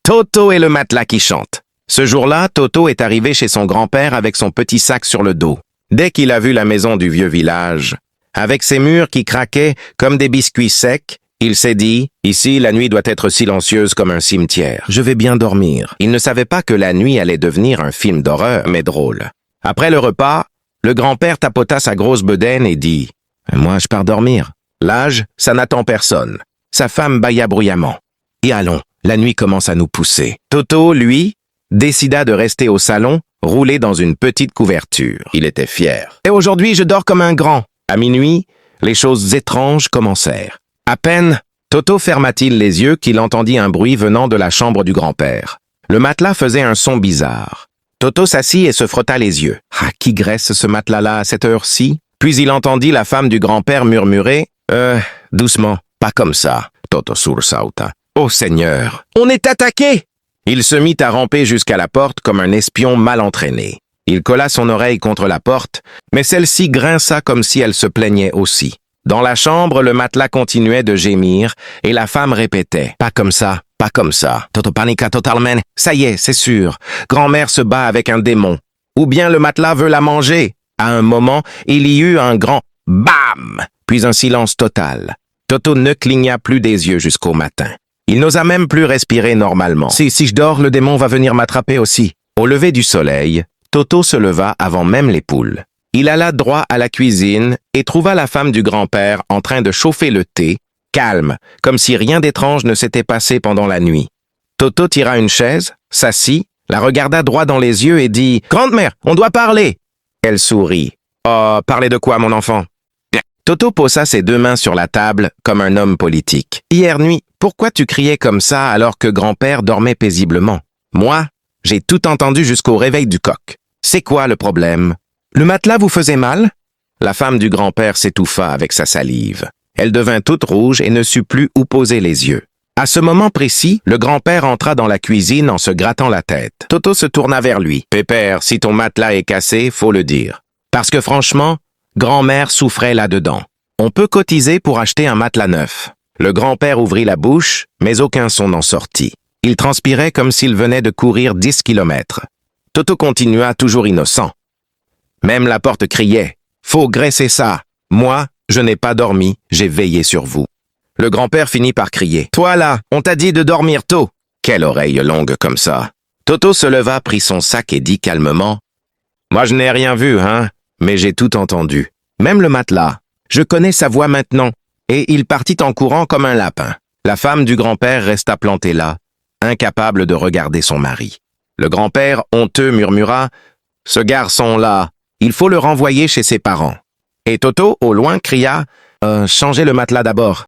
Toto et le matelas qui chante. Ce jour-là, Toto est arrivé chez son grand-père avec son petit sac sur le dos. Dès qu'il a vu la maison du vieux village, avec ses murs qui craquaient comme des biscuits secs, il s'est dit, ici la nuit doit être silencieuse comme un cimetière. Je vais bien dormir. Il ne savait pas que la nuit allait devenir un film d'horreur, mais drôle. Après le repas, le grand-père tapota sa grosse bedaine et dit, moi je pars dormir. L'âge, ça n'attend personne. Sa femme bâilla bruyamment. Et allons, la nuit commence à nous pousser. Toto, lui, décida de rester au salon, roulé dans une petite couverture. Il était fier. Et aujourd'hui, je dors comme un grand. À minuit, les choses étranges commencèrent. À peine, Toto ferma-t-il les yeux qu'il entendit un bruit venant de la chambre du grand-père. Le matelas faisait un son bizarre. Toto s'assit et se frotta les yeux. Ah, qui graisse ce matelas-là à cette heure-ci? Puis il entendit la femme du grand-père murmurer « doucement, pas comme ça. » Toto sursauta. « Oh Seigneur, on est attaqué !» Il se mit à ramper jusqu'à la porte comme un espion mal entraîné. Il colla son oreille contre la porte, mais celle-ci grinça comme si elle se plaignait aussi. Dans la chambre, le matelas continuait de gémir et la femme répétait « Pas comme ça, pas comme ça. Toto panica totalmente. Ça y est, c'est sûr. Grand-mère se bat avec un démon. Ou bien le matelas veut la manger. » À un moment, il y eut un grand « BAM !» puis un silence total. Toto ne cligna plus des yeux jusqu'au matin. Il n'osa même plus respirer normalement. Si je dors, le démon va venir m'attraper aussi. Au lever du soleil, Toto se leva avant même les poules. Il alla droit à la cuisine et trouva la femme du grand-père en train de chauffer le thé, calme, comme si rien d'étrange ne s'était passé pendant la nuit. Toto tira une chaise, s'assit, la regarda droit dans les yeux et dit « Grande-mère, on doit parler !» Elle sourit. « Oh, parler de quoi, mon enfant ?» Toto posa ses deux mains sur la table comme un homme politique. « Hier nuit, pourquoi tu criais comme ça alors que grand-père dormait paisiblement? Moi, j'ai tout entendu jusqu'au réveil du coq. C'est quoi le problème? Le matelas vous faisait mal? » La femme du grand-père s'étouffa avec sa salive. Elle devint toute rouge et ne sut plus où poser les yeux. À ce moment précis, le grand-père entra dans la cuisine en se grattant la tête. Toto se tourna vers lui. « Pépère, si ton matelas est cassé, faut le dire. Parce que franchement, grand-mère souffrait là-dedans. On peut cotiser pour acheter un matelas neuf. » Le grand-père ouvrit la bouche, mais aucun son n'en sortit. Il transpirait comme s'il venait de courir 10 kilomètres. Toto continua toujours innocent. Même la porte criait « Faut graisser ça. Moi, je n'ai pas dormi, j'ai veillé sur vous. » Le grand-père finit par crier « Toi là, on t'a dit de dormir tôt. » Quelle oreille longue comme ça. Toto se leva, prit son sac et dit calmement « Moi je n'ai rien vu, hein, mais j'ai tout entendu. Même le matelas. Je connais sa voix maintenant. » Et il partit en courant comme un lapin. La femme du grand-père resta plantée là, incapable de regarder son mari. Le grand-père, honteux, murmura « Ce garçon-là, il faut le renvoyer chez ses parents. » Et Toto, au loin, cria « Changez le matelas d'abord. »